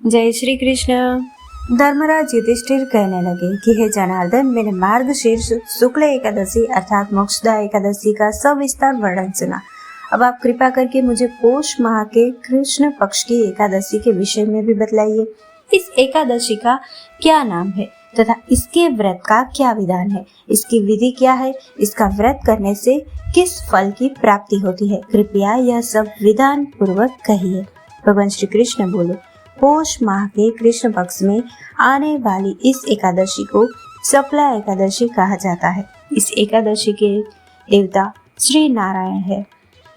जय श्री कृष्ण। धर्मराज युधिष्ठिर कहने लगे कि हे जनार्दन, मैंने मार्गशीर्ष शुक्ल एकादशी अर्थात मोक्षदा एकादशी का सविस्तार वर्णन सुना। अब आप कृपा करके मुझे पौष माह के कृष्ण पक्ष की एकादशी के विषय में भी बतलाइए। इस एकादशी का क्या नाम है तथा इसके व्रत का क्या विधान है, इसकी विधि क्या है, इसका व्रत करने से किस फल की प्राप्ति होती है, कृपया यह सब विधान पूर्वक कहिए। भगवान श्री कृष्ण बोले, पौष माह के कृष्ण पक्ष में आने वाली इस एकादशी को सफला एकादशी कहा जाता है। इस एकादशी के देवता श्री नारायण है।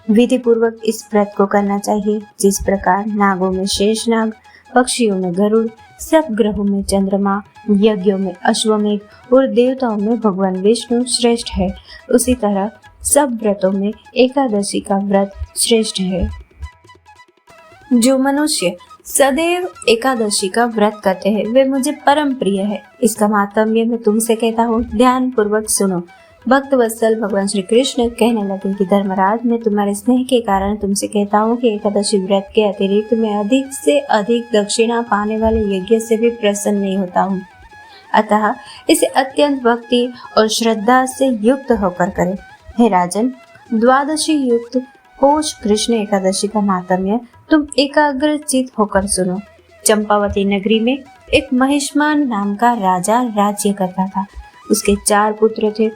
विधि पूर्वक इस व्रत को करना चाहिए। जिस प्रकार नागों में शेषनाग, पक्षियों में गरुड़, सब ग्रहों में चंद्रमा, यज्ञों में अश्वमेघ और देवताओं में भगवान विष्णु श्रेष्ठ है, उसी तरह सब व्रतों में एकादशी का व्रत श्रेष्ठ है। जो मनुष्य सदैव एकादशी का व्रत करते हैं वे मुझे परम प्रिय है। इसका महात्म्य मैं तुमसे कहता हूँ, ध्यान पूर्वक सुनो। भक्त वत्सल भगवान श्री कृष्ण कहने लगे कि धर्मराज, मैं तुम्हारे स्नेह के कारण तुमसे कहता हूँ कि एकादशी व्रत के अतिरिक्त मैं अधिक से अधिक दक्षिणा पाने वाले यज्ञ से भी प्रसन्न नहीं होता हूँ। अतः इसे अत्यंत भक्ति और श्रद्धा से युक्त होकर करें। हे राजन, द्वादशी युक्त पौष कृष्ण एकादशी का महात्म्य तुम एकाग्र चित होकर सुनो। चंपावती नगरी में एक महिष्मान नाम का राजा राज्य करता था। उसके 4 पुत्र थे।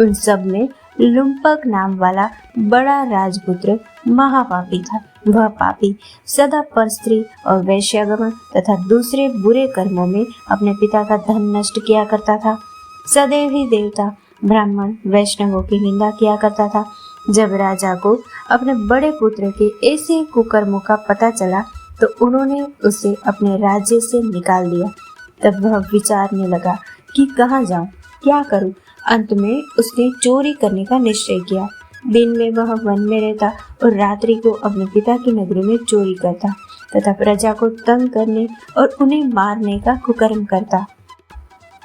उन सब में लुम्पक नाम वाला बड़ा राजपुत्र महापापी था। वह पापी सदा परस्त्री और वैश्यागमन तथा दूसरे बुरे कर्मों में अपने पिता का धन नष्ट किया करता था। सदैव ही देवता, ब्राह्मण, वैष्णवों की निंदा किया करता था। जब राजा को अपने बड़े पुत्र के ऐसे कुकर्मों का पता चला तो उन्होंने उसे अपने राज्य से निकाल दिया। तब वह विचारने लगा कि कहाँ जाऊं, क्या करूं। अंत में उसने चोरी करने का निश्चय किया। दिन में वह वन में रहता और रात्रि को अपने पिता की नगरी में चोरी करता तथा प्रजा को तंग करने और उन्हें मारने का कुकर्म करता।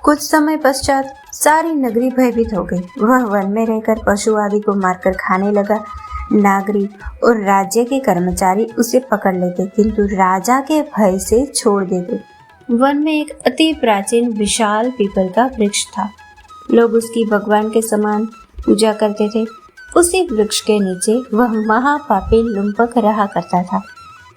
कुछ समय पश्चात सारी नगरी भयभीत हो गई। वह वन में रहकर पशु आदि को मारकर खाने लगा। नागरिक और राज्य के कर्मचारी उसे पकड़ लेते, किंतु राजा के भय से छोड़ देते। वन में एक अति प्राचीन विशाल पीपल का वृक्ष था। लोग उसकी भगवान के समान पूजा करते थे। उसी वृक्ष के नीचे वह महापापी लुम्पक रहा करता था।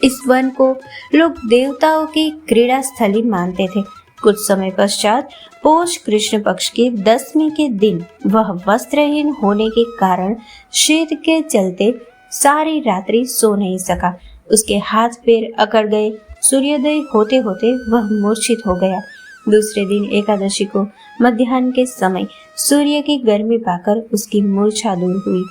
इस वन को लोग देवताओं की क्रीड़ा स्थली मानते थे। कुछ समय पश्चात पौष कृष्ण पक्ष की 10वीं के दिन वह वस्त्रहीन होने के कारण शीत के चलते सारी रात्रि सो नहीं सका। उसके हाथ पैर अकड़ गए। सूर्योदय होते होते वह मूर्छित हो गया। दूसरे दिन एकादशी को मध्याह्न के समय सूर्य की गर्मी पाकर उसकी मूर्छा दूर हुई।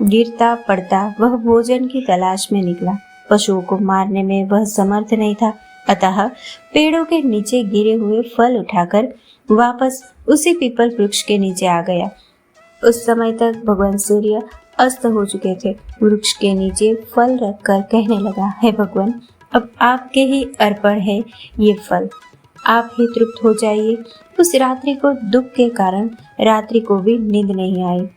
गिरता पड़ता वह भोजन की तलाश में निकला। पशुओं को मारने में वह समर्थ नहीं था, अतः पेड़ों के नीचे गिरे हुए फल उठाकर वापस उसी पीपल वृक्ष के नीचे आ गया। उस समय तक भगवान सूर्य अस्त हो चुके थे। वृक्ष के नीचे फल रखकर कहने लगा, हे भगवान, अब आपके ही अर्पण है ये फल, आप ही तृप्त हो जाइए। उस रात्रि को दुख के कारण रात्रि को भी नींद नहीं आई।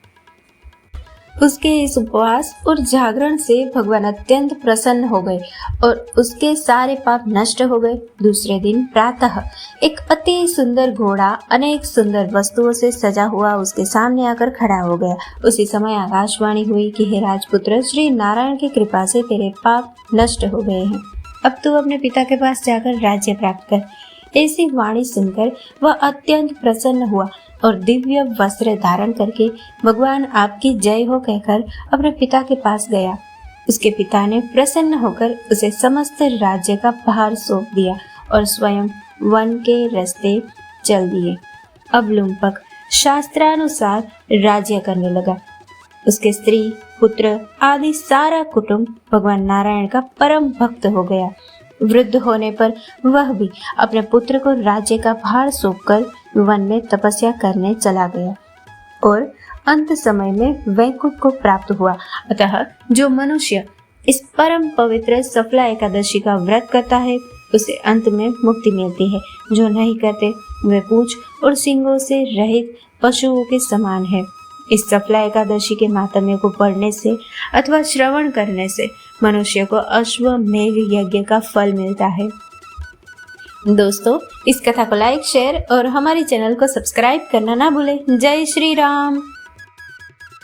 उसके इस उपवास और जागरण से भगवान अत्यंत प्रसन्न हो गए और उसके सारे पाप नष्ट हो गए। दूसरे दिन प्रातः एक अति सुंदर घोड़ा अनेक सुंदर वस्तुओं से सजा हुआ उसके सामने आकर खड़ा हो गया। उसी समय आकाशवाणी हुई कि हे राजपुत्र, श्री नारायण की कृपा से तेरे पाप नष्ट हो गए हैं। अब तू अपने पिता के पास जाकर राज्य प्राप्त कर। ऐसी वाणी सुनकर वह अत्यंत प्रसन्न हुआ और दिव्य वस्त्र धारण करके भगवान आपकी जय हो कहकर अपने पिता के पास गया। उसके पिता ने प्रसन्न होकर उसे समस्त राज्य का भार सौंप दिया और स्वयं वन के रास्ते चल दिए। अब लुम्पक शास्त्रानुसार राज्य करने लगा। उसके स्त्री, पुत्र आदि सारा कुटुंब भगवान नारायण का परम भक्त हो गया। वृद्ध होने पर वह भी अपने पुत्र को राज्य का भार सौंपकर वन में तपस्या करने चला गया और अंत समय में वैकुंठ को प्राप्त हुआ। अतः जो मनुष्य इस परम पवित्र सफला एकादशी का व्रत करता है उसे अंत में मुक्ति मिलती है। जो नहीं करते वे पूंछ और सींगों से रहित पशुओं के समान है। इस सफला एकादशी के महात्म्य को पढ़ने से अथवा श्रवण करने से मनुष्य को अश्वमेघ यज्ञ का फल मिलता है। दोस्तों, इस कथा को लाइक, शेयर और हमारे चैनल को सब्सक्राइब करना ना भूलें। जय श्री राम।